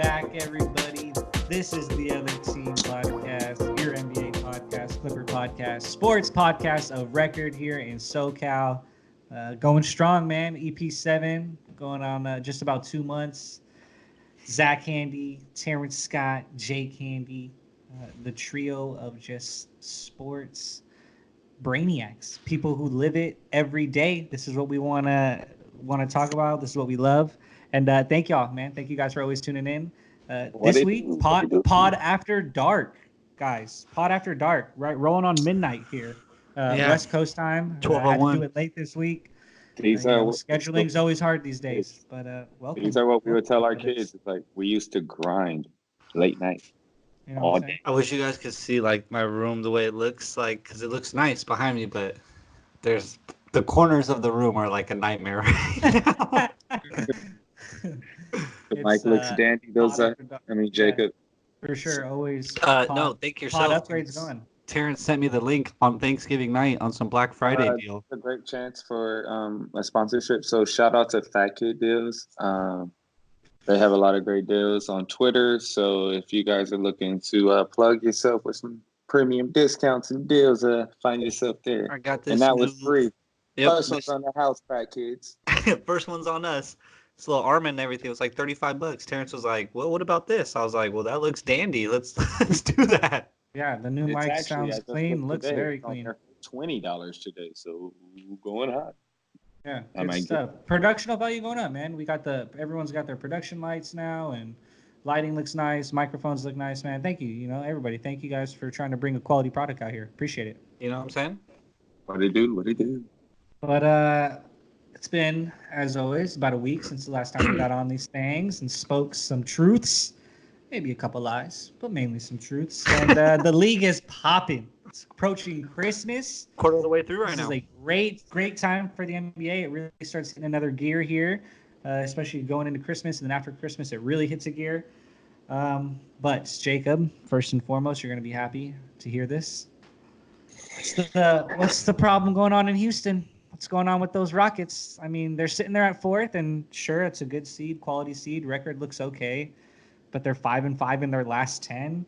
back, everybody. This is the Other Team Podcast, your NBA podcast, Clipper podcast, sports podcast of record here in SoCal. Going strong, man. EP7 going on just about 2 months. Zach Handy, Terrence Scott, Jake Handy, the trio of just sports brainiacs, people who live it every day. This is what we want to talk about. This is what we love. And thank y'all, man. Thank you guys for always tuning in. This week, pod after dark, guys. Pod after dark, right? Rolling on midnight here, West Coast time. 12:01. I had to do it late this week. Scheduling's always hard these days. But welcome. These are what we would tell our kids. It's like we used to grind late night. You know all day. I wish you guys could see like my room the way it looks like, because it looks nice behind me, but there's the corners of the room are like a nightmare right now. The mic looks dandy. Jacob. For sure, always. No, thank yourself. Pod upgrades going. Terrence sent me the link on Thanksgiving night on some Black Friday deal. It's a great chance for a sponsorship. So shout out to Fat Kid Deals. They have a lot of great deals on Twitter. So if you guys are looking to plug yourself with some premium discounts and deals, find yourself there. I got this. And that was free. Yep, First one's on the house, Fat Kids. First one's on us. This little Armin and everything was like $35. Terrence was like, "Well, what about this?" I was like, "Well, that looks dandy. Let's do that." Yeah, the new mic sounds clean. Looks very clean. $20 today, so going hot. Yeah, good stuff. Productional value going up, man. Everyone's got their production lights now, and lighting looks nice. Microphones look nice, man. Thank you, everybody. Thank you guys for trying to bring a quality product out here. Appreciate it. You know what I'm saying? What they do? But it's been, as always, about a week since the last time we got on these things and spoke some truths. Maybe a couple lies, but mainly some truths. And the league is popping. It's approaching Christmas. Quarter of the way through right now. This is a great time for the NBA. It really starts hitting another gear here, especially going into Christmas. And then after Christmas, it really hits a gear. But Jacob, first and foremost, you're going to be happy to hear this. What's the problem going on in Houston? What's going on with those Rockets? I mean, they're sitting there at fourth, and sure, it's a good seed, quality seed. Record looks okay, but they're 5-5 in their last 10.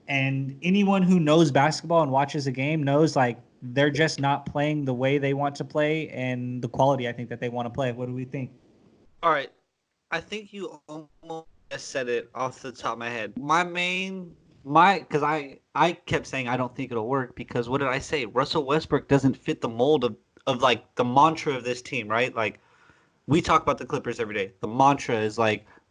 And anyone who knows basketball and watches a game knows, they're just not playing the way they want to play and the quality I think that they want to play. What do we think? All right. I think you almost said it off the top of my head. Because I kept saying I don't think it'll work because what did I say? Russell Westbrook doesn't fit the mold of the mantra of this team, right? Like, we talk about the Clippers every day. The mantra is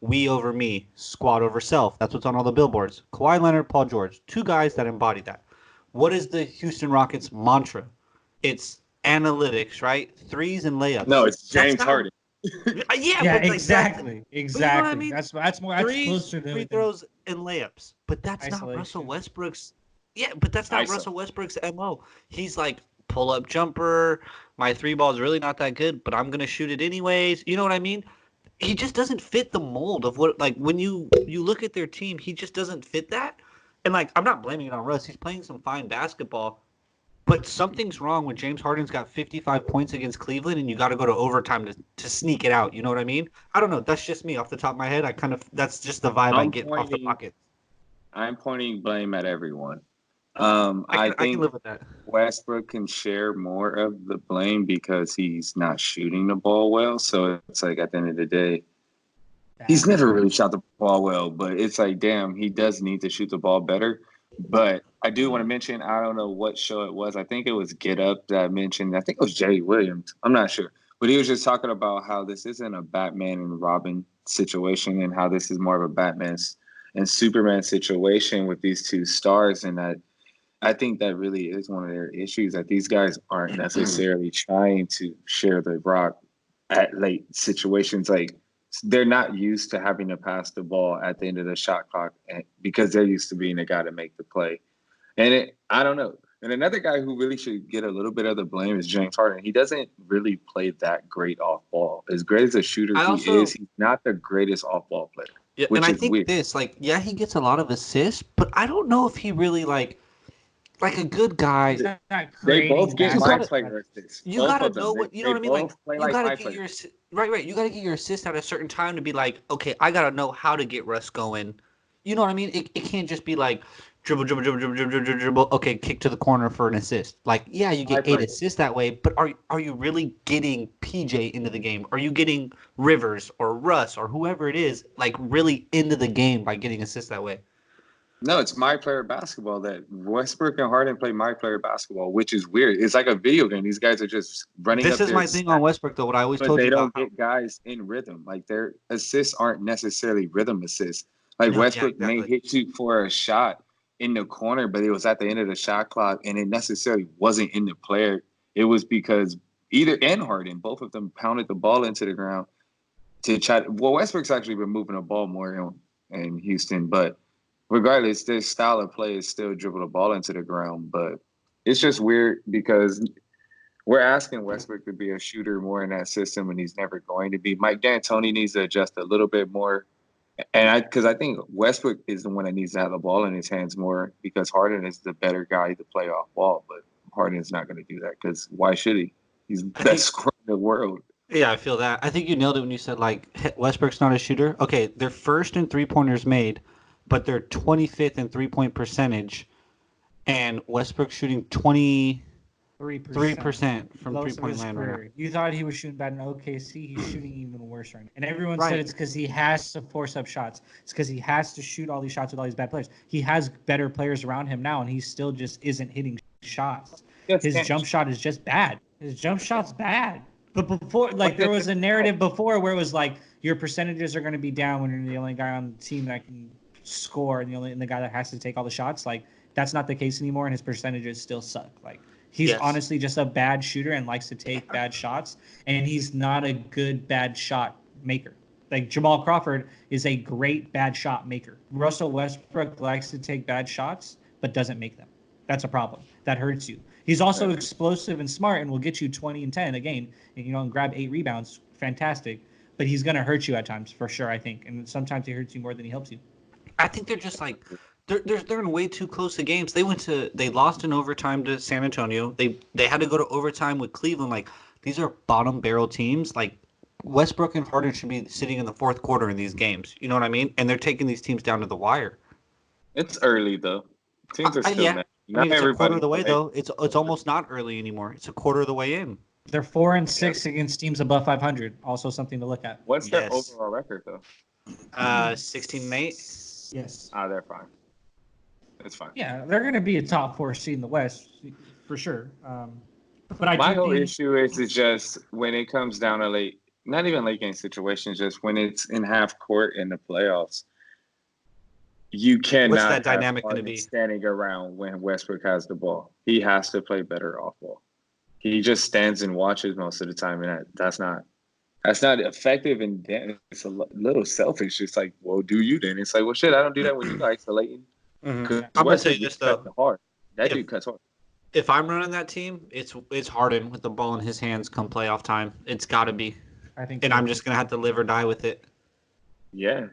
we over me, squad over self. That's what's on all the billboards. Kawhi Leonard, Paul George, two guys that embody that. What is the Houston Rockets mantra? It's analytics, right? Threes and layups. No, it's James Harden. Yeah, exactly. Exactly. You know what I mean? That's closer to free throws and layups. But that's not Russell Westbrook's. Yeah, but that's not Russell Westbrook's MO. He's pull up jumper. My three ball is really not that good, but I'm gonna shoot it anyways. You know what I mean? He just doesn't fit the mold of what when you look at their team, he just doesn't fit that. And I'm not blaming it on Russ. He's playing some fine basketball, but something's wrong when James Harden's got 55 points against Cleveland and you got to go to overtime to sneak it out. You know what I mean? I don't know. That's just me off the top of my head. That's just the vibe I get off the pocket. I'm pointing blame at everyone. I can live with that. Westbrook can share more of the blame because he's not shooting the ball well. So it's at the end of the day, he's never really shot the ball well. But it's damn, he does need to shoot the ball better. But I do want to mention, I don't know what show it was. I think it was Get Up that mentioned, I think it was Jay Williams. I'm not sure. But he was just talking about how this isn't a Batman and Robin situation and how this is more of a Batman and Superman situation with these two stars. And that I think that really is one of their issues, that these guys aren't necessarily trying to share the rock at late situations. They're not used to having to pass the ball at the end of the shot clock because they're used to being the guy to make the play. And I don't know. And another guy who really should get a little bit of the blame is James Harden. He doesn't really play that great off ball. As great as a shooter he is, he's not the greatest off ball player. Yeah, and I think weird. He gets a lot of assists, but I don't know if he really like a good guy. They both get my gotta, player assists. You Both gotta of them. know what you know They what I mean. Like both play you like gotta my get player. your right. You gotta get your assist at a certain time to be like, okay, I gotta know how to get Russ going. You know what I mean? It can't just be like dribble, dribble, dribble, dribble, dribble, dribble, dribble. Okay, kick to the corner for an assist. Like, yeah, you My get 8 player. assists that way, but are you really getting PJ into the game? Are you getting Rivers or Russ or whoever it is like really into the game by getting assists that way? No, it's my player basketball. That Westbrook and Harden play my player basketball, which is weird. It's like a video game. These guys are just running This up is their my thing on Westbrook though. What I always but told they you don't about how get guys in rhythm. Like their assists aren't necessarily rhythm assists. Like no, yeah, Westbrook may exactly. hit you for a shot in the corner, but it was at the end of the shot clock, and it necessarily wasn't in the player. It was because either and Harden, both of them pounded the ball into the ground to try. Well, Westbrook's actually been moving the ball more in Houston, but regardless, their style of play is still dribble the ball into the ground. But it's just weird because we're asking Westbrook to be a shooter more in that system, and he's never going to be. Mike D'Antoni needs to adjust a little bit more, and because I think Westbrook is the one that needs to have the ball in his hands more because Harden is the better guy to play off ball, but Harden is not going to do that because why should he? He's the best scorer in the world. Yeah, I feel that. I think you nailed it when you said like Westbrook's not a shooter. Okay, they're first in 3-pointers made, but they're 25th in 3-point percentage, and Westbrook's shooting 23% from Lowest of 3-point his land right now. career. You thought he was shooting bad in OKC. He's shooting even worse right now. And everyone Right. said it's because he has to force up shots. It's because he has to shoot all these shots with all these bad players. He has better players around him now, and he still just isn't hitting shots. His jump shot is just bad. His jump shot's bad. But before, like, there was a narrative before where it was like your percentages are going to be down when you're the only guy on the team that can score and the guy that has to take all the shots. Like, that's not the case anymore, and his percentages still suck. Like, he's honestly just a bad shooter and likes to take bad shots, and he's not a good bad shot maker. Like, Jamal Crawford is a great bad shot maker. Russell Westbrook likes to take bad shots, but doesn't make them. That's a problem. That hurts you. He's also explosive and smart and will get you 20 and 10 a game and grab 8 rebounds. Fantastic. But he's going to hurt you at times, for sure, I think. And sometimes he hurts you more than he helps you. I think they're just like they're in way too close to games. They lost in overtime to San Antonio. They had to go to overtime with Cleveland. Like, these are bottom barrel teams. Like, Westbrook and Harden should be sitting in the fourth quarter in these games. You know what I mean? And they're taking these teams down to the wire. It's early though. Teams are still yeah. Not it's a quarter of the way plays. though. It's almost not early anymore. It's a quarter of the way in. They're 4-6 against teams above 500. Also something to look at. What's their overall record though? 16-8. Yes. They're fine. It's fine. Yeah, they're going to be a top 4 seed in the West for sure. But my whole issue is just when it comes down to not even late game situations, just when it's in half court in the playoffs. You cannot. What's that dynamic going to be? Standing around when Westbrook has the ball. He has to play better off ball. He just stands and watches most of the time, and that's not effective. And it's a little selfish. It's like, well, do you then? It's like, well, shit, I don't do that when you isolating. Mm-hmm. I'm gonna say this though. Hard. Dude cuts hard. If I'm running that team, it's Harden with the ball in his hands come playoff time. It's got to be. I think. And I'm just gonna have to live or die with it. Yeah.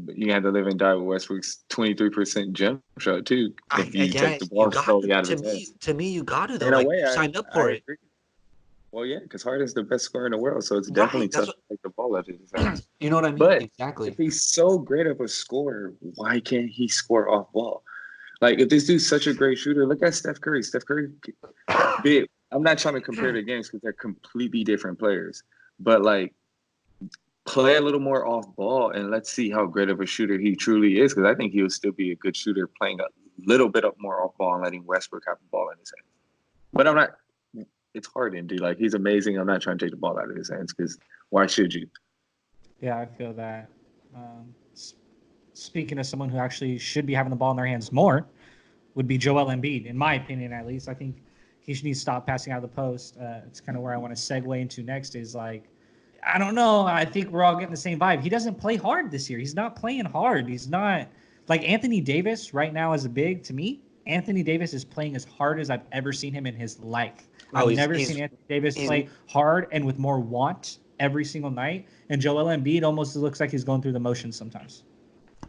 But you have to live and die with Westbrook's 23% jump shot too. If you take the ball slowly out of his hands. To me, you got to though. In a way, you signed up for it. Agree. Well, yeah, because Harden's the best scorer in the world, so it's definitely tough to take the ball out of his hands. You know what I mean? But exactly. If he's so great of a scorer, why can't he score off ball? Like, if this dude's such a great shooter, look at Steph Curry. Steph Curry, I'm not trying to compare the games because they're completely different players, but like, play a little more off ball and let's see how great of a shooter he truly is. Because I think he will still be a good shooter playing a little bit more off ball and letting Westbrook have the ball in his hands. But I'm not. It's Harden, dude. Like, he's amazing. I'm not trying to take the ball out of his hands because why should you? Yeah, I feel that. Speaking of someone who actually should be having the ball in their hands more, would be Joel Embiid, in my opinion, at least. I think he should need to stop passing out of the post. It's kind of where I want to segue into next is like, I don't know. I think we're all getting the same vibe. He doesn't play hard this year. He's not playing hard. He's not like Anthony Davis right now as a big. To me, Anthony Davis is playing as hard as I've ever seen him in his life. I've never seen Anthony Davis play hard and with more want every single night. And Joel Embiid almost looks like he's going through the motions sometimes.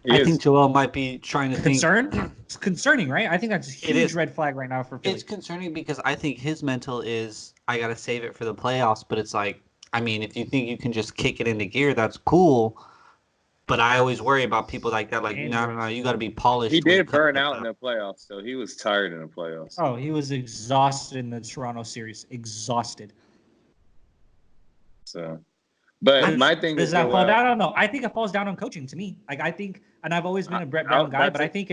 I think Joel might be trying to think. It's concerning, right? I think that's a huge red flag right now for Philly. It's concerning because I think his mental is, I got to save it for the playoffs. But it's like, I mean, if you think you can just kick it into gear, that's cool. But I always worry about people like that. Like, no, you got to be polished. He did burn out in the playoffs, so he was tired in the playoffs. Oh, he was exhausted in the Toronto series. Exhausted. So, but my thing is that fall down? I don't know. I think it falls down on coaching to me. Like, I think, and I've always been a Brett Brown guy, but I think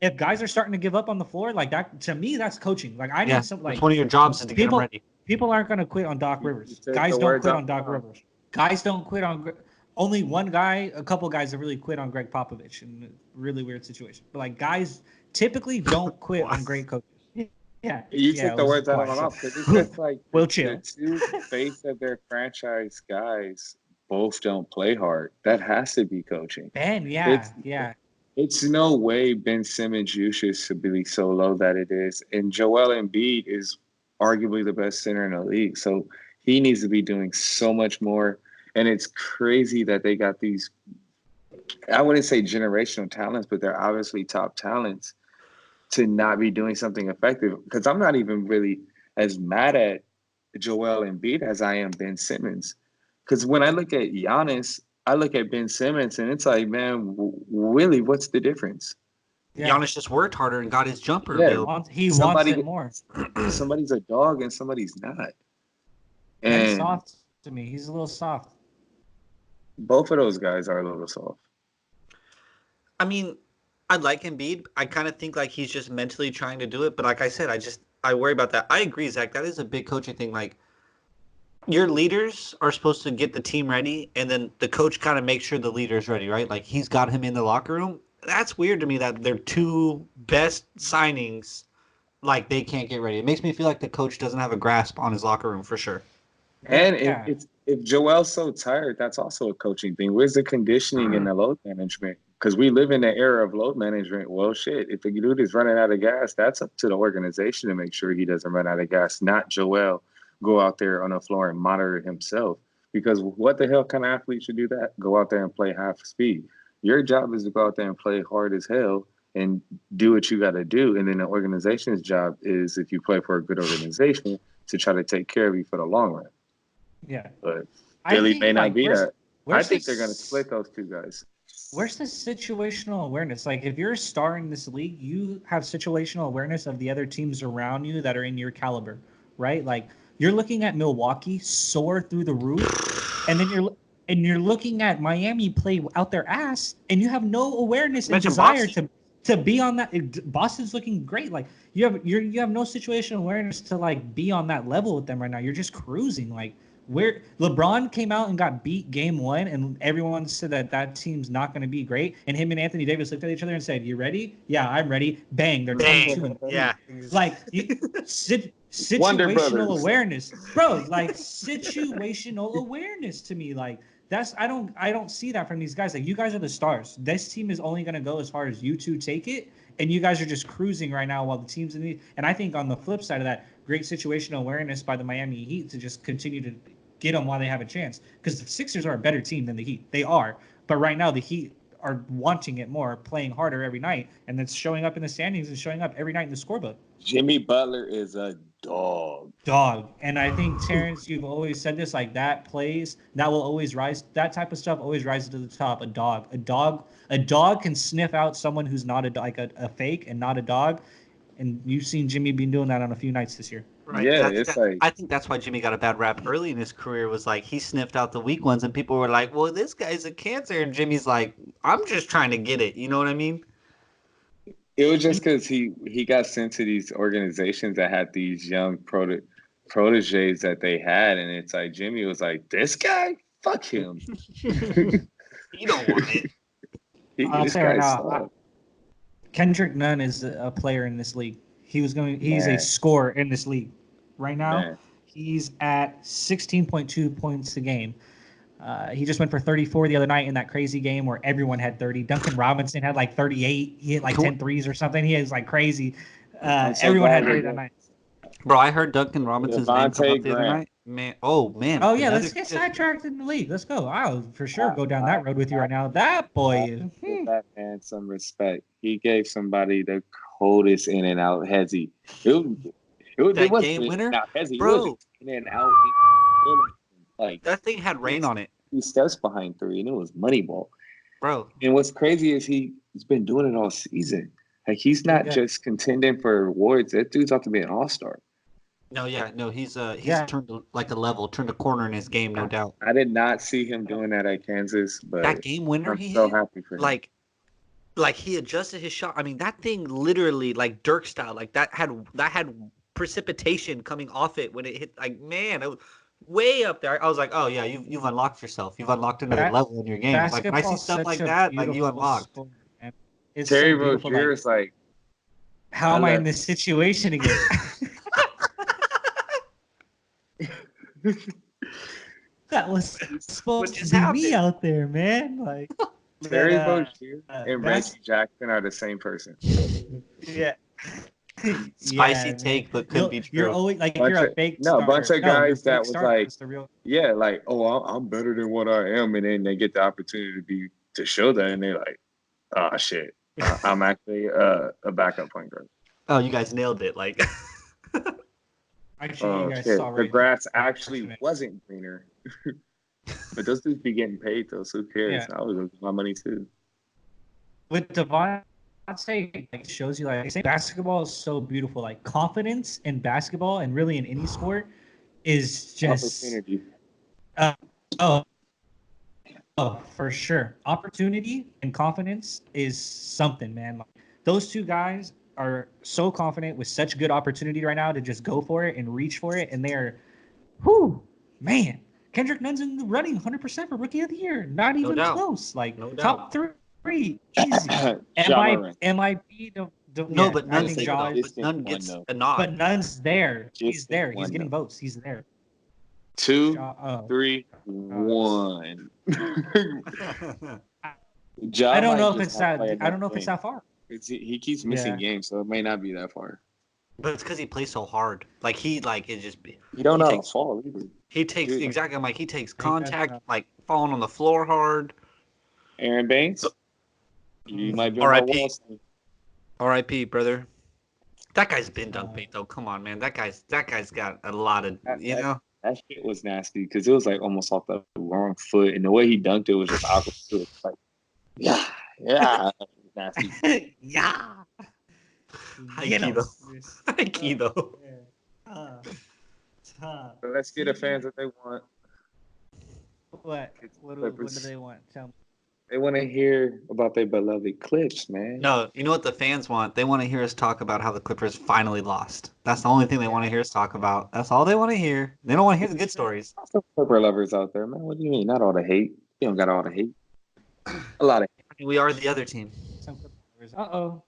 if guys are starting to give up on the floor, like that, to me, that's coaching. Like, I need some, like, it's one of your jobs is to get them ready. People aren't going to quit on Doc Rivers. Guys don't quit on Doc Rivers. Guys don't quit on. Only one guy, a couple guys have really quit on Greg Popovich in a really weird situation. But like, guys typically don't quit on great coaches. Yeah, you took the words out of my mouth because it's just like the two face of their franchise guys both don't play hard. That has to be coaching. Ben, It's no way Ben Simmons' usage should be so low that it is. And Joel Embiid is arguably the best center in the league. So he needs to be doing so much more. And it's crazy that they got these, I wouldn't say generational talents, but they're obviously top talents to not be doing something effective. Because I'm not even really as mad at Joel Embiid as I am Ben Simmons. Because when I look at Giannis, I look at Ben Simmons, and it's like, man, really, what's the difference? Yeah. Giannis just worked harder and got his jumper. Yeah, he wants it more. Somebody's a dog and somebody's not. And he's soft to me. He's a little soft. Both of those guys are a little soft. I mean, I like Embiid. I kind of think like he's just mentally trying to do it. But like I said, I worry about that. I agree, Zach. That is a big coaching thing. Like, your leaders are supposed to get the team ready, and then the coach kind of makes sure the leader's ready, right? Like, he's got him in the locker room. That's weird to me that their two best signings, like, they can't get ready. It makes me feel like the coach doesn't have a grasp on his locker room for sure. And if Joel's so tired, that's also a coaching thing. Where's the conditioning and the load management? Because we live in the era of load management. Well, shit, if the dude is running out of gas, that's up to the organization to make sure he doesn't run out of gas, not Joel go out there on the floor and monitor himself. Because what the hell kind of athlete should do that? Go out there and play half speed. Your job is to go out there and play hard as hell and do what you got to do. And then the organization's job is, if you play for a good organization, to try to take care of you for the long run. Yeah. But Philly may not be that. I think they're going to split those two guys. Where's the situational awareness? Like, if you're a star in this league, you have situational awareness of the other teams around you that are in your caliber, right? Like, you're looking at Milwaukee soar through the roof, and then you're looking at Miami play out their ass, and you have no awareness and desire to be on that. Boston's looking great. Like, you have no situational awareness to like be on that level with them right now. You're just cruising. Like, where LeBron came out and got beat game 1, and everyone said that team's not going to be great, and him and Anthony Davis looked at each other and said, "You ready? Yeah, I'm ready." Bang, they're 22-3. Yeah, like situational awareness, bro. Like, situational awareness to me, like, that's I don't see that from these guys. Like, you guys are the stars. This team is only going to go as far as you two take it, and you guys are just cruising right now while the team's in the. And I think on the flip side of that, great situational awareness by the Miami Heat to just continue to get them while they have a chance, because the Sixers are a better team than the Heat. They are, but right now the Heat are wanting it more, playing harder every night, and that's showing up in the standings and showing up every night in the scorebook. Jimmy Butler is a dog. And I think, Terrence, you've always said this, like, that will always rise. That type of stuff always rises to the top. A dog can sniff out someone who's not a fake and not a dog. And you've seen Jimmy been doing that on a few nights this year. Right. Yeah, I think that's why Jimmy got a bad rap early in his career, was like he sniffed out the weak ones, and people were like, well, this guy's a cancer. And Jimmy's like, I'm just trying to get it. You know what I mean? It was just because he got sent to these organizations that had these young proteges that they had. And it's like, Jimmy was like, this guy? Fuck him. You don't want it. This guy's Kendrick Nunn is a player in this league. He's a scorer in this league. Right now, he's at 16.2 points a game. He just went for 34 the other night in that crazy game where everyone had 30. Duncan Robinson had like 38. He hit like 10 threes or something. He is like crazy. Everyone had 30 that night. Bro, I heard Duncan Robinson's name come up the other night. Man, oh man. Oh yeah, let's get sidetracked in the league. Let's go. I'll for sure go down that road with you right now. That boy is. Give that man some respect. He gave somebody the coldest in and out hezzy. That game winner, bro. It was in and out. Like that thing had rain on it. 2 steps behind 3, and it was money ball, bro. And what's crazy is he's been doing it all season. Like he's not just contending for awards. That dude's out to be an all-star. No, he's turned turned a corner in his game, no doubt. I did not see him doing that at Kansas, but that game winner, I'm so happy for him. Like he adjusted his shot. I mean, that thing literally like Dirk style, like that had precipitation coming off it when it hit. Like man, it was way up there. I was like, oh yeah, you've unlocked yourself. You've unlocked another level in your game. Like when I see stuff like that, like you unlocked. Terry Rozier is like, how am I in this situation again? That was supposed to be me out there, man. Like Terry Rozier and Reggie Jackson are the same person. Yeah. Spicy take, but could be true. You're always like if you're a fake a bunch of guys that was like, like, oh, I'm better than what I am, and then they get the opportunity to show that, and they're like, oh shit, I'm actually a backup point guard. Oh, you guys nailed it! Like. Actually, you guys saw the grass actually wasn't greener. But those dudes be getting paid though, so who cares? I was losing my money too. With Devontae, like shows you like basketball is so beautiful. Like confidence in basketball and really in any sport is just opportunity. For sure. Opportunity and confidence is something, man. Like, those two guys are so confident with such good opportunity right now to just go for it and reach for it, and they're, man. Kendrick Nunn's in the running 100% for Rookie of the Year. Not even close. Like top 3, easy. MIP. But Nunn gets a nod. But Nunn's there. He's there. He's getting votes. He's there. 2, 3, 1. I don't know if it's that. I don't know if it's that far. He keeps missing games, so it may not be that far. But it's because he plays so hard. Like he don't know how to fall either. He takes exactly. I'm like he takes contact, like falling on the floor hard. Aaron Banks. You might be R.I.P. R.I.P. brother. That guy's been dunked bait though. Come on, man. That guy's got a lot of know. That shit was nasty because it was like almost off the wrong foot, and the way he dunked it was just awkward too. Like, yeah. Nasty. Yeah. High key though. But let's get the fans what they want. What do they want? Tell me. They want to hear about their beloved Clips, man. No, you know what the fans want? They want to hear us talk about how the Clippers finally lost. That's the only thing they want to hear us talk about. That's all they want to hear. They don't want to hear the good stories. Some Clipper lovers out there, man. What do you mean? Not all the hate. You don't got all the hate. A lot of hate. We are the other team.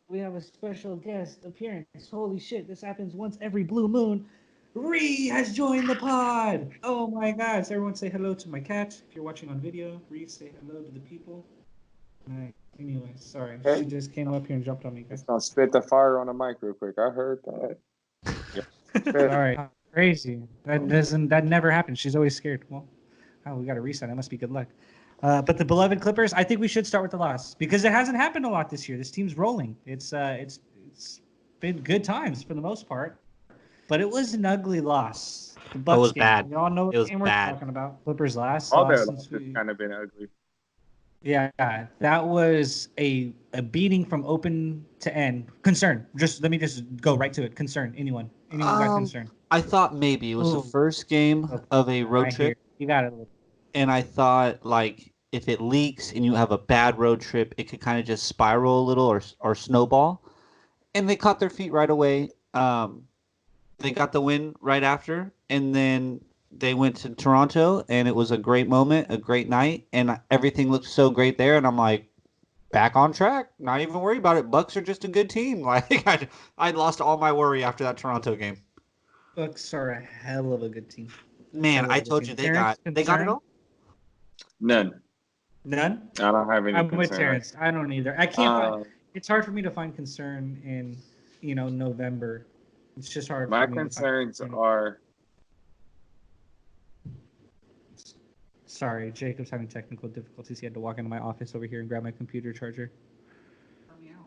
We have a special guest appearance. Holy shit, this happens once every blue moon. Ree has joined the pod. Oh my gosh. Everyone say hello to my cat. If you're watching on video, Ree, say hello to the people. All right. Anyway, sorry. She just came up here and jumped on me, guys. It's gonna spit the fire on the mic real quick. I heard that. All right. Crazy. That never happens. She's always scared. Well, we got a reset. That must be good luck. But the beloved Clippers, I think we should start with the loss because it hasn't happened a lot this year. This team's rolling. It's been good times for the most part, but it was an ugly loss. The Bucks was game. bad. Y'all know what game we're talking about. Clippers last. All their losses kind of been ugly. Yeah, that was a beating from open to end. Concern. Let me go right to it. Concern. Anyone got concern? I thought maybe it was the first game of a road trip. You got it. And I thought like if it leaks and you have a bad road trip, it could kind of just spiral a little or snowball. And they caught their feet right away. They got the win right after, and then they went to Toronto, and it was a great moment, a great night, and everything looked so great there. And I'm like, back on track. Not even worried about it. Bucks are just a good team. Like I lost all my worry after that Toronto game. Bucks are a hell of a good team. Man, I told you they got it all. None. I don't have any. I'm with Terrence. I don't either. I can't. It's hard for me to find concern in you know, November. It's just hard. My concerns are Sorry, Jacob's having technical difficulties. He had to walk into my office over here and grab my computer charger. Help me out.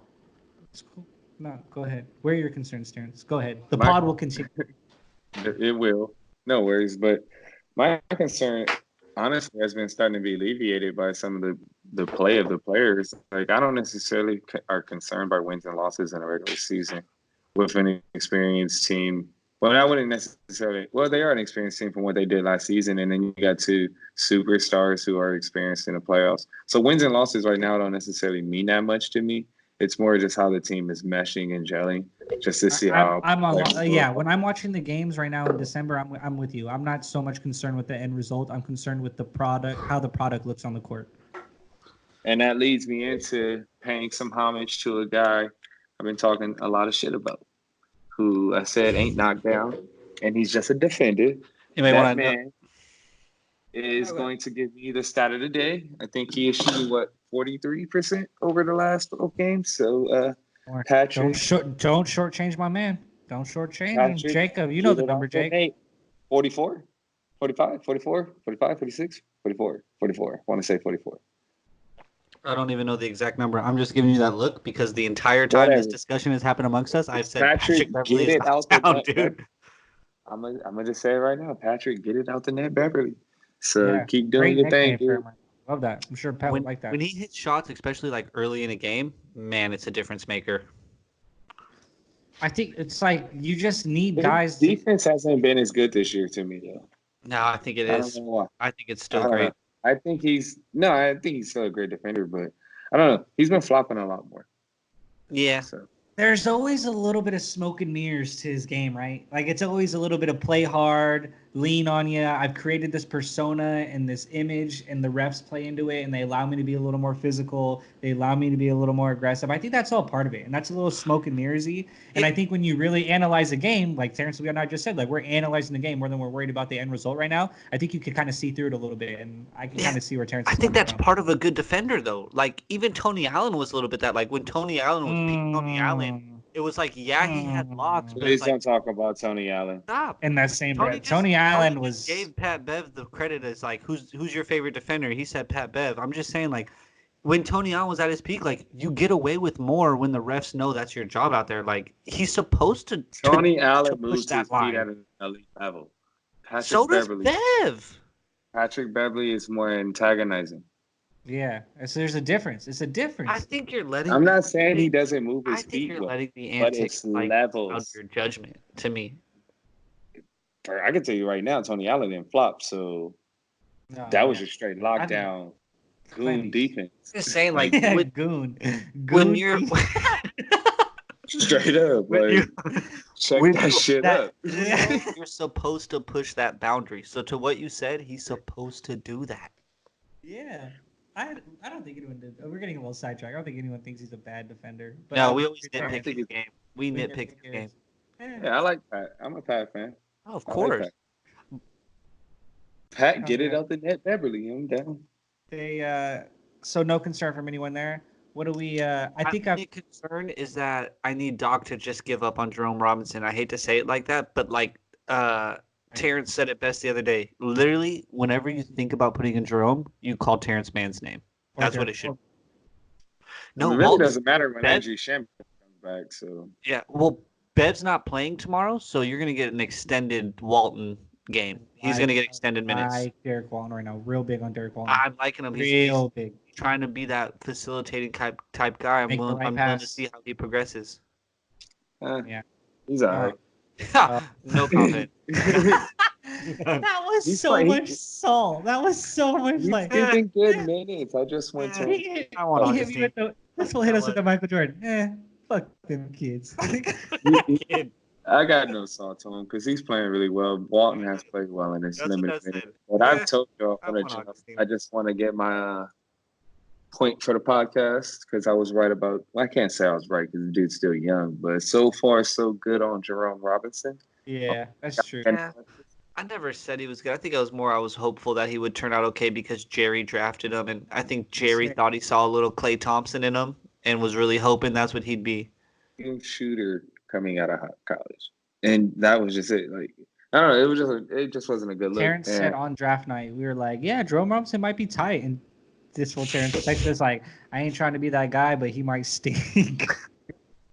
It's cool. No, go ahead. Where are your concerns, Terrence? Go ahead. The pod will continue. It will. No worries. But my concern, honestly, has been starting to be alleviated by some of the play of the players. Like, I don't necessarily are concerned by wins and losses in a regular season with an experienced team. Well, I wouldn't necessarily. Well, they are an experienced team from what they did last season, and then you got two superstars who are experienced in the playoffs. So wins and losses right now don't necessarily mean that much to me. It's more just how the team is meshing and gelling, just to see how. When I'm watching the games right now in December, I'm with you. I'm not so much concerned with the end result. I'm concerned with the product, how the product looks on the court. And that leads me into paying some homage to a guy I've been talking a lot of shit about, who I said ain't knocked down, and he's just a defender. You may that man is going to give me the stat of the day. I think he is shooting 43% over the last 12 games. So Patrick, don't shortchange my man. Don't shortchange him. Jacob. You know the number, Jake. 44, 45, 44, 45, 46, 44, 44. I want to say 44. I don't even know the exact number. I'm just giving you that look because the entire time this discussion has happened amongst us, I've said Patrick Beverly is not down, dude. I'm gonna just say it right now, Patrick, get it out the net, Beverly. So keep doing your thing, dude. Love that. I'm sure Pat would like that. When he hits shots, especially like early in a game, man, it's a difference maker. I think it's like you just need guys. Defense hasn't been as good this year to me, though. No, I think it is. I think it's still great. I think he's still a great defender, but I don't know. He's been flopping a lot more. Yeah. So. There's always a little bit of smoke and mirrors to his game, right? Like it's always a little bit of play hard, lean on you. I've created this persona and this image, and the refs play into it, and they allow me to be a little more physical. They allow me to be a little more aggressive. I think that's all part of it, and that's a little smoke and mirrorsy. And I think when you really analyze a game, like Terrence and I just said, like we're analyzing the game more than we're worried about the end result right now. I think you can kind of see through it a little bit, and I can kind of see where Terrence. I think that's part of a good defender, though. Like even Tony Allen was a little bit that. Like when Tony Allen was peak Tony Allen. It was like, he had locks. Please don't talk about Tony Allen. Stop. In that same breath. Tony Allen was gave Pat Bev the credit as like, who's your favorite defender? He said Pat Bev. I'm just saying, like, when Tony Allen was at his peak, like, you get away with more when the refs know that's your job out there. Like, he's supposed to. Tony Allen moves his feet at an elite level. So does Bev. Patrick Beverly is more antagonizing. Yeah, so there's a difference. It's a difference. I think you're letting. I'm not saying he doesn't move his feet. I think you're letting the antics out your judgment. To me, I can tell you right now, Tony Allen didn't flop, so that was just straight lockdown, goon defense. Just saying, like goon. When you're straight up, like check that shit up. You're supposed to push that boundary. So to what you said, he's supposed to do that. Yeah. I don't think anyone did. We're getting a little sidetracked. I don't think anyone thinks he's a bad defender. But no, we always nitpick the game. We nitpick the game. Yeah, I like Pat. I'm a Pat fan. Oh, of course. Like Pat, get it out the net, Beverly. I'm down. So no concern from anyone there. What do we? My concern is that I need Doc to just give up on Jerome Robinson. I hate to say it like that, but like Terrence said it best the other day. Literally, whenever you think about putting in Jerome, you call Terrence Mann's name. That's what it should be. No, it really doesn't matter when Andrew Shemp comes back. So yeah, well, Bev's not playing tomorrow, so you're gonna get an extended Walton game. He's gonna get extended minutes. I like Derek Walton right now. Real big on Derek Walton. I'm liking him. Real big. Trying to be that facilitating type guy. I'm willing to see how he progresses. Yeah, he's all right. No comment. That was so much salt. That was so much like. He's in good minutes. I just went to. This will hit us with the Michael Jordan. Fuck them kids. I got no salt to him because he's playing really well. Walton has played well in his limited minutes. But I've told you, I just want to get my point for the podcast because I was right about. Well, I can't say I was right because the dude's still young, but so far so good on Jerome Robinson. Yeah, that's true. Yeah. I never said he was good. I think I was hopeful that he would turn out okay because Jerry drafted him, and I think Jerry thought he saw a little Klay Thompson in him and was really hoping that's what he'd be. Shooter coming out of college, and that was just it. Like I don't know. It just wasn't a good look. Terrence said on draft night, we were like, yeah, Jerome Robinson might be tight. And this fool Terrence texted us like, I ain't trying to be that guy, but he might stink.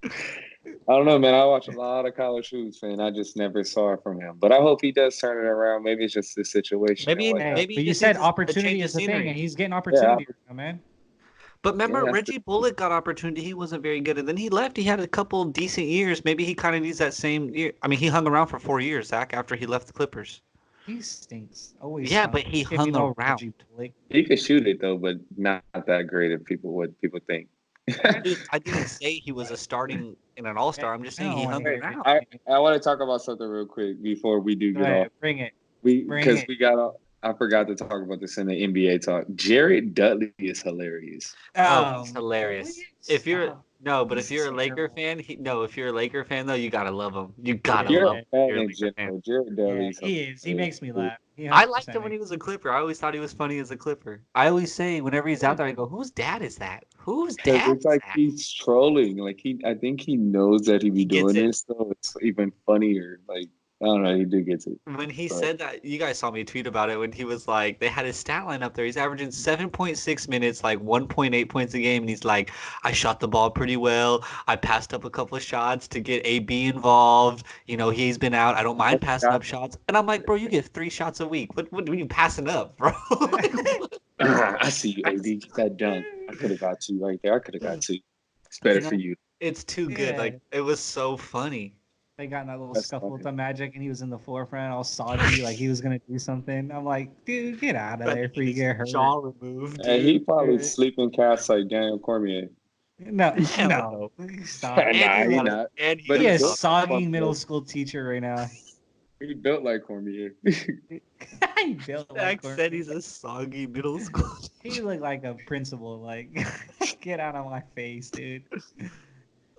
I don't know, man. I watch a lot of college hoops, and I just never saw it from him. But I hope he does turn it around. Maybe it's just the situation. Maybe. But you said opportunity is the thing, and he's getting opportunity right now, man. But remember, Reggie Bullock got opportunity. He wasn't very good, and then he left. He had a couple decent years. Maybe he kind of needs that same year. I mean, he hung around for 4 years, Zach, after he left the Clippers. He stinks. Always. Yeah, but he hung around. He could shoot it though, but not that great. If what people think. I didn't say he was a starting in an all-star. I'm just saying he hung around. I want to talk about something real quick before we do get off. Bring it. I forgot to talk about this in the NBA talk. Jared Dudley is hilarious. Oh, he's hilarious. If you're a Laker fan, if you're a Laker fan though, you gotta love him. You gotta love him. Jared Dudley. He is. He makes me laugh. I liked him when he was a Clipper. I always thought he was funny as a Clipper. I always say whenever he's out there, I go, "Whose dad is that? Whose dad?" It's like he's trolling. Like I think he knows that he be doing this, so it's even funnier. Like. I don't know. He did get it. When he said that, you guys saw me tweet about it when he was like, they had his stat line up there. He's averaging 7.6 minutes, like 1.8 points a game. And he's like, I shot the ball pretty well. I passed up a couple of shots to get AB involved. You know, he's been out. I don't mind passing up shots. And I'm like, bro, you get 3 shots a week. What are you passing up, bro? I see you, AD. Get that dunk. I could have got 2 right there. I could have got 2. It's better for you. It's too good. Like, it was so funny. They got in that little scuffle with the Magic, and he was in the forefront, all soggy, like he was gonna do something. I'm like, dude, get out of there before you get hurt. Jaw removed. And he probably sleeping cast like Daniel Cormier. No, stop. He not. And he is a soggy middle school teacher right now. He built like Cormier. He built like Cormier. Said he's a soggy middle school. He looked like a principal. Like, get out of my face, dude.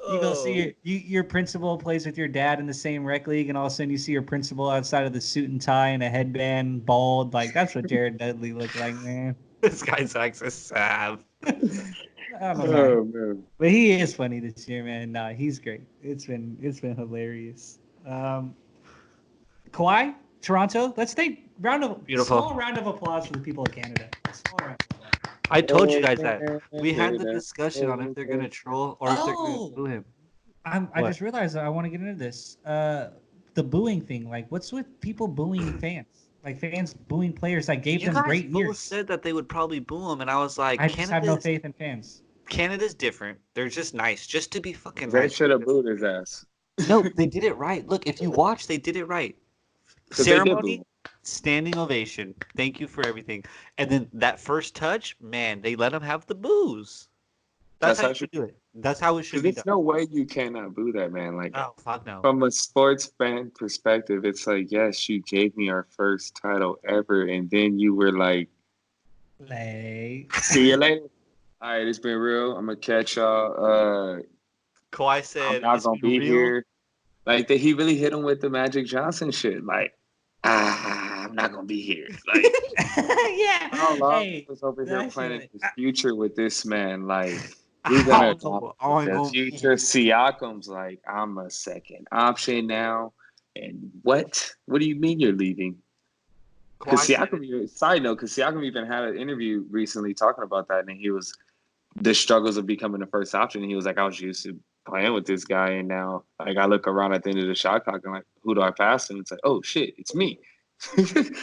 You go see your principal plays with your dad in the same rec league, and all of a sudden you see your principal outside of the suit and tie and a headband, bald. Like, that's what Jared Dudley looked like, man. This guy's like a sav. I don't know, man. But he is funny this year, man. Nah, he's great. It's been hilarious. Kawhi, Toronto. Let's take small round of applause for the people of Canada. Small round of applause. I told you guys that. We had the discussion on if they're going to troll or if they're going to boo him. I just realized that I want to get into this. The booing thing. Like, what's with people booing fans? Like, fans booing players that gave them great years. Both said that they would probably boo him, and I was like, I just have no faith in fans. Canada's different. They're just nice. Just to be fucking nice. They should have booed his ass. No, they did it right. Look, if you watch, they did it right. Ceremony, standing ovation. Thank you for everything. And then that first touch, man, they let him have the boos. That's how you should do it. That's how it should be done. There's no way you cannot boo that, man. Like, oh, fuck no. From a sports fan perspective, it's like, yes, you gave me our first title ever, and then you were like, see you later. All right, it's been real. I'm gonna catch y'all. Kawhi said, I'm not gonna be here. Like, he really hit him with the Magic Johnson shit. Like, I'm not gonna be here. Like, yeah. Was over here planning his future with this man. Like, we're gonna talk the future. Siakam's like, I'm a second option now. And what? What do you mean you're leaving? Because Siakam, side note, because Siakam even had an interview recently talking about that, and he was the struggles of becoming the first option. And he was like, I was used to playing with this guy, and now like I look around at the end of the shot clock and like, who do I pass? And it's like, oh shit, it's me.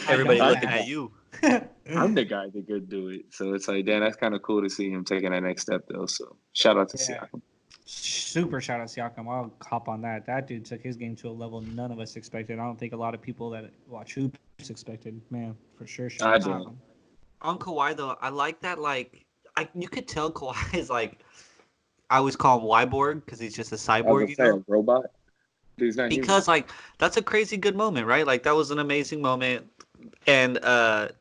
Everybody looking at you. I'm the guy that could do it. So it's like, damn, that's kind of cool to see him taking that next step though. So shout out to Siakam. Super shout out to Siakam. I'll hop on that. That dude took his game to a level none of us expected. I don't think a lot of people that watch hoops expected. Man, for sure. Shout out to Siakam. On Kawhi though, I like that. Like, you could tell Kawhi is like, I always call him Wyborg because he's just a cyborg. A robot. Because like that's a crazy good moment, right? Like that was an amazing moment. And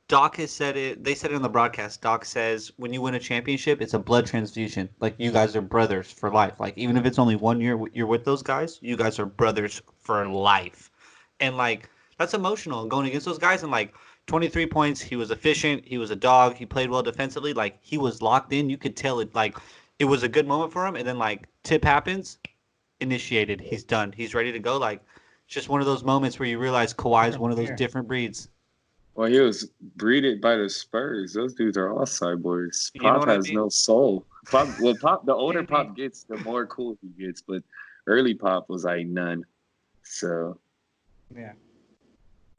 Doc has said it. They said it on the broadcast. Doc says when you win a championship, it's a blood transfusion. Like you guys are brothers for life. Like even if it's only 1 year you're with those guys, you guys are brothers for life. And like that's emotional going against those guys. And like 23 points, he was efficient. He was a dog. He played well defensively. Like he was locked in. You could tell it. Like it was a good moment for him. And then like tip happens, initiated. He's done. He's ready to go. Like just one of those moments where you realize Kawhi's one of those different breeds. Well, he was breeded by the Spurs. Those dudes are all cyborgs. You know Pop what I has mean? no soul. Pop. The older Pop gets, the more cool he gets. But early Pop was like none. So. Yeah.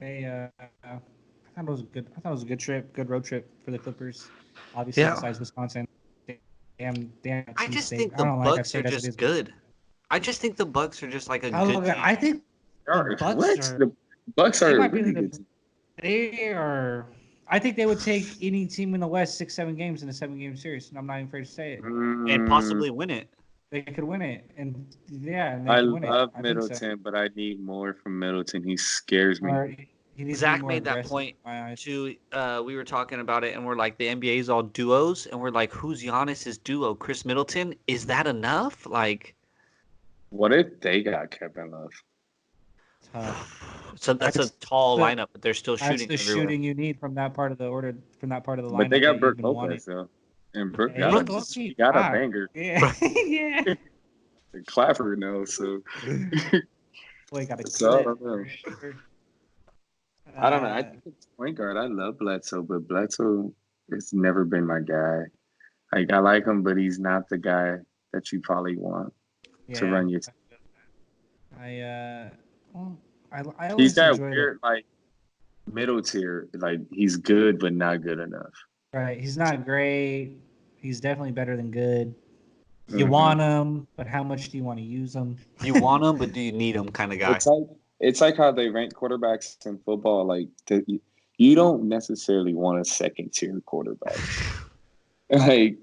I thought it was a good trip, good road trip for the Clippers. Obviously, besides Wisconsin. Damn. I just think the Bucks are just good. I just think the Bucks are just like a good team. I think the Bucks are really good. They are. I think they would take any team in the West 6-7 games in a 7-game series, and I'm not even afraid to say it. And possibly win it. They could win it, and I love Middleton, but I need more from Middleton. He scares me. Zach made that point too. We were talking about it, and we're like, the NBA is all duos, and we're like, who's Giannis's duo? Chris Middleton? Is that enough? Like, what if they got Kevin Love? So that's a tall lineup, but they're still shooting. That's the shooting you need from that part of the order, from that part of the lineup. But they got Brook Lopez though, and Brook got a banger. Yeah, yeah. Clapper knows, so. Boy, got I don't know. I don't know. I think it's point guard. I love Bledsoe, but Bledsoe has never been my guy. Like, I like him, but he's not the guy that you probably want to run your team. He's that weird, like, middle tier. Like, he's good, but not good enough. Right. He's not great. He's definitely better than good. You want him, but how much do you want to use him? You want him, but do you need him kind of guy. It's like how they rank quarterbacks in football. Like, you don't necessarily want a second-tier quarterback. Like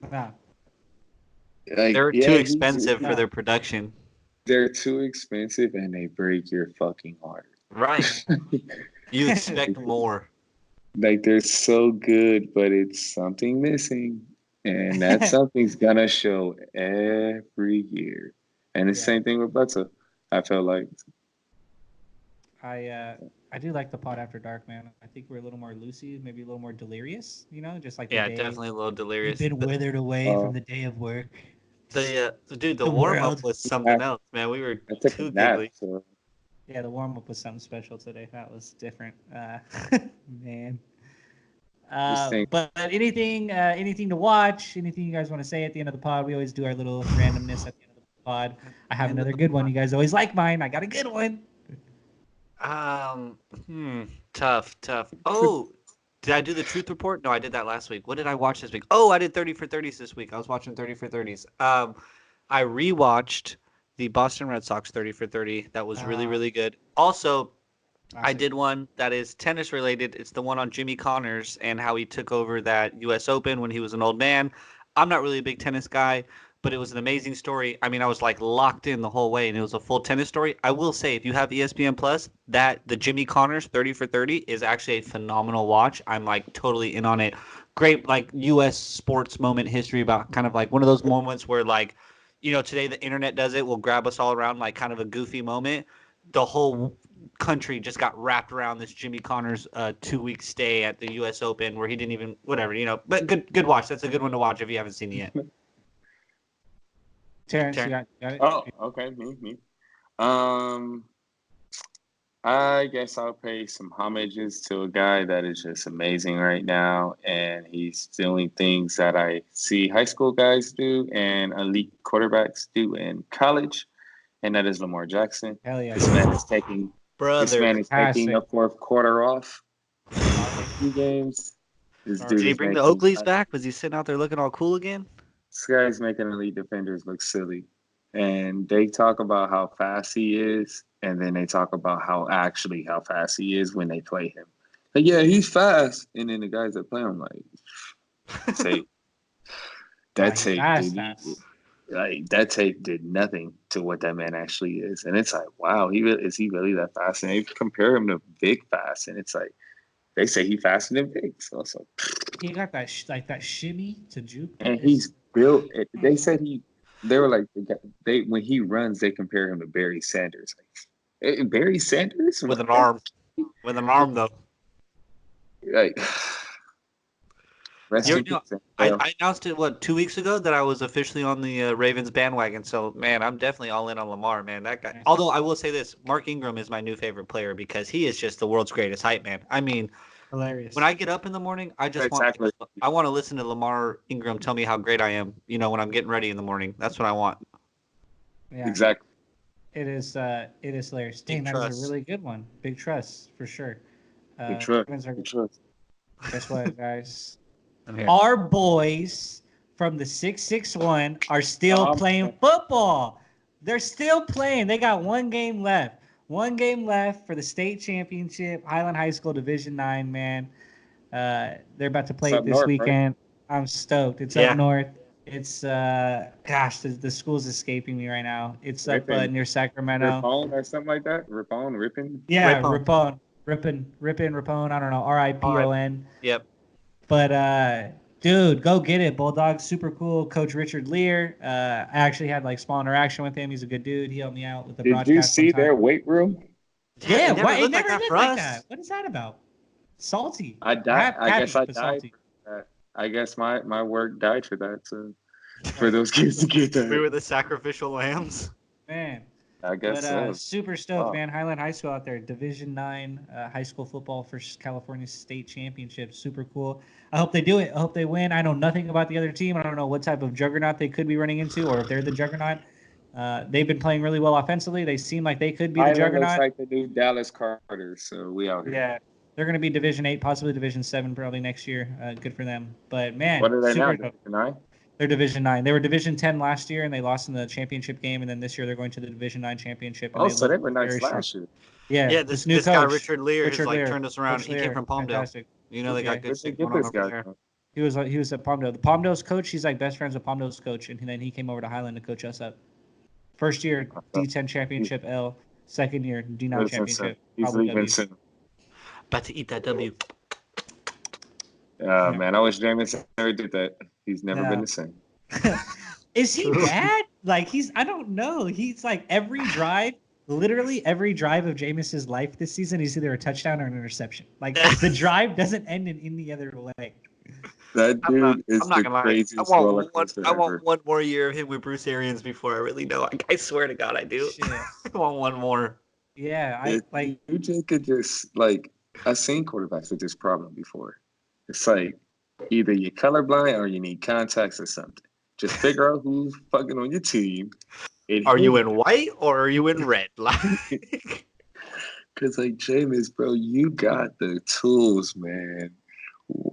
they're too expensive for their production. They're too expensive, and they break your fucking heart. Right. You expect more. Like, they're so good, but it's something missing. And that something's going to show every year. And the same thing with Bledsoe, I felt like. I do like the pod after dark, man. I think we're a little more lucid, maybe a little more delirious, just like definitely a little delirious. We've been withered away from the day of work. The warm up was something else, man. We were too giggly. So. Yeah, the warm up was something special today. That was different, man. But anything to watch? Anything you guys want to say at the end of the pod? We always do our little randomness at the end of the pod. I have another good one. You guys always like mine. I got a good one. Tough. Oh, did I do the truth report? No, I did that last week. What did I watch this week? Oh, I did 30 for 30s this week. I was watching 30 for 30s. I rewatched the Boston Red Sox 30 for 30. That was really, really good. Also, I did one that is tennis related. It's the one on Jimmy Connors and how he took over that U.S. Open when he was an old man. I'm not really a big tennis guy, but it was an amazing story. I mean, I was like locked in the whole way, and it was a full tennis story. I will say, if you have ESPN Plus, the Jimmy Connors 30 for 30 is actually a phenomenal watch. I'm like totally in on it. Great, like U.S. sports moment history about kind of like one of those moments where like, today the internet does it. Will grab us all around like kind of a goofy moment. The whole country just got wrapped around this Jimmy Connors 2-week stay at the U.S. Open where he didn't even whatever. But good watch. That's a good one to watch if you haven't seen it yet. Terrence, you got it? Oh, okay. Me. I guess I'll pay some homages to a guy that is just amazing right now, and he's doing things that I see high school guys do and elite quarterbacks do in college, and that is Lamar Jackson. Hell yeah. This man is taking a fourth quarter off. A few games. Did he bring the Oakleys back? Was he sitting out there looking all cool again? This guy's making elite defenders look silly. And they talk about how fast he is, and then they talk about how fast he is when they play him. Like, yeah, he's fast. And then the guys that play him, that tape did nothing to what that man actually is. And it's like, wow, is he really that fast? And they compare him to Vic fast, and it's like, they say he faster than Vic. So it's like, he got that shimmy to juke. And he's built. They said they were like, when he runs, they compare him to Barry Sanders. Like, Barry Sanders with an arm, though. Like, I announced it 2 weeks ago that I was officially on the Ravens bandwagon. So man, I'm definitely all in on Lamar, man. That guy. Although I will say this, Mark Ingram is my new favorite player because he is just the world's greatest hype man. I mean, hilarious. When I get up in the morning, I want to listen to Lamar Ingram tell me how great I am. You know, when I'm getting ready in the morning, that's what I want. Yeah, exactly. It is hilarious. Dang, that is a really good one. Big trust for sure. Big trust. Guess what, guys? Our boys from the 661 are still playing football. They're still playing. They got one game left. One game left for the state championship, Highland High School Division IX, man. They're about to play this weekend. Right? I'm stoked. It's up north. It's, the school's escaping me right now. It's up near Sacramento. Ripon or something like that? Ripon? Yeah, Ripon. Ripon. I don't know. RIPON. Yep. But, dude, go get it. Bulldogs, super cool. Coach Richard Lear. I actually had small interaction with him. He's a good dude. He helped me out with the broadcast. Did you see their weight room? Yeah, why it never looked like that? What is that about? Salty. I died. I guess I died. I guess my work died for that. So for those kids to get that, we were the sacrificial lambs. Man. I guess so. Super stoked, man. Highland High School out there, Division IX high school football for California State Championship. Super cool. I hope they do it. I hope they win. I know nothing about the other team. I don't know what type of juggernaut they could be running into, or if they're the juggernaut. They've been playing really well offensively. They seem like they could be the juggernaut. Looks like the new Dallas Carters, so we out here. Yeah, they're going to be Division 8, possibly Division 7 probably next year. Good for them. But, man. What are they now, Division 9? They're Division 9. They were Division 10 last year, and they lost in the championship game. And then this year they're going to the Division 9 championship. And so they were nice last year. Yeah, this new coach, guy, Richard Lear, has turned us around. He came from Palmdale. Fantastic. You know they got good things going on over there. He was at Palmdale. The Palmdale's coach, he's best friends with Palmdale's coach, and then he came over to Highland to coach us up. First year, D10 championship L. Second year, D9 championship. He's leaving soon. About to eat that W. Man, I wish Jameis never did that. He's never been the same. Is he bad? I don't know. He's every drive, literally every drive of Jameis's life this season is either a touchdown or an interception. The drive doesn't end in any other way. That dude is the craziest roller coaster ever. I want one more year of him with Bruce Arians before I really know. I swear to God, I do. I want one more. Yeah, UJ could just I've seen quarterbacks with this problem before. It's either you're colorblind or you need contacts or something. Just figure out who's fucking on your team. Are you in white or are you in red? Because Jameis, bro, you got the tools, man.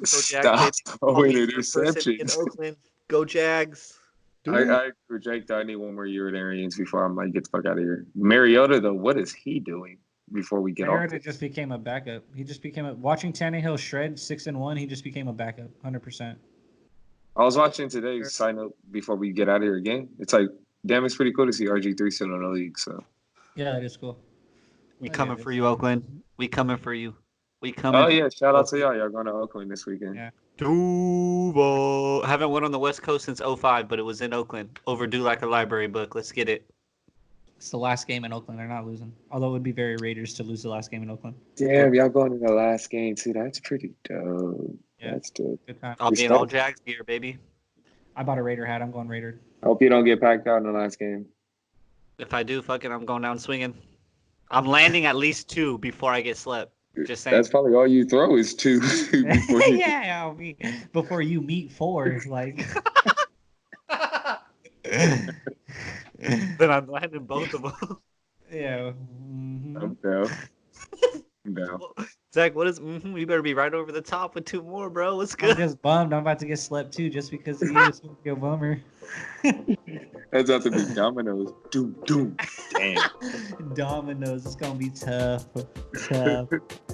Stop throwing interceptions. In Oakland. Go Jags. I agree with Jake. I need one more year at Arians before I'm get the fuck out of here. Mariota, though, what is he doing before we get off? Mariota just became a backup. He just became watching Tannehill shred 6-1. He just became a backup, 100%. I was watching today's side note before we get out of here again. It's damn, it's pretty cool to see RG3 still in the league. So yeah, that is cool. We coming for you, Oakland. We coming for you. We coming. Oh yeah, shout out to y'all. Y'all going to Oakland this weekend. Yeah. Duval. Haven't went on the West Coast since 2005, but it was in Oakland. Overdue like a library book. Let's get it. It's the last game in Oakland. They're not losing. Although it would be very Raiders to lose the last game in Oakland. Damn, y'all going to the last game too. That's pretty dope. Yeah. That's dope. Good time. I'll be in all Jags gear, baby. I bought a Raider hat. I'm going Raider. I hope you don't get packed out in the last game. If I do, fucking, I'm going down swinging. I'm landing at least 2 before I get slept. Just saying. That's probably all you throw is 2. Yeah, before you meet 4, it's Then I'm landing both of them. Yeah. Mm-hmm. I'm down. Zach, what is? You better be right over the top with 2 more, bro. What's good? I'm just bummed. I'm about to get slept too, just because he is a bummer. That's about to be dominoes. Doom. Damn. Dominoes. It's gonna be tough.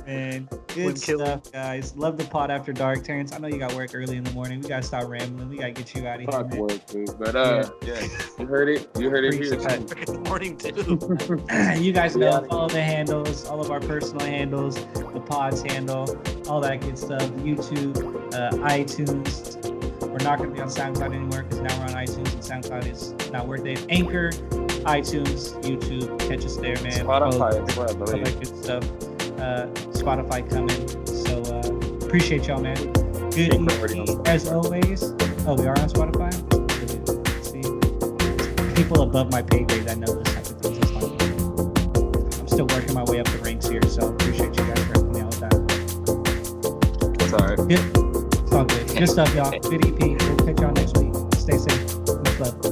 Man. Good stuff, guys. Love the pod after dark. Terrence, I know you got work early in the morning. We gotta stop rambling. We gotta get you out of here. Fuck work, dude. But yeah, you heard it. You heard it here. Good morning too. You guys know, follow the handles, all of our personal handles, the pod's handle, all that good stuff. YouTube, iTunes. We're not going to be on SoundCloud anymore because now we're on iTunes and SoundCloud is not worth it. Anchor, iTunes, YouTube, catch us there, man. Spotify as well, I all that good stuff. Spotify coming. So appreciate y'all, man. Good EP, as always. Oh, we are on Spotify? See? People above my pay grade that know this type of things. That's fine. I'm still working my way up the ranks here, so appreciate you guys for helping me out with that. It's all right. Good. It's all good. Good stuff, y'all. Good EP. We'll catch y'all next week. Stay safe. Much love.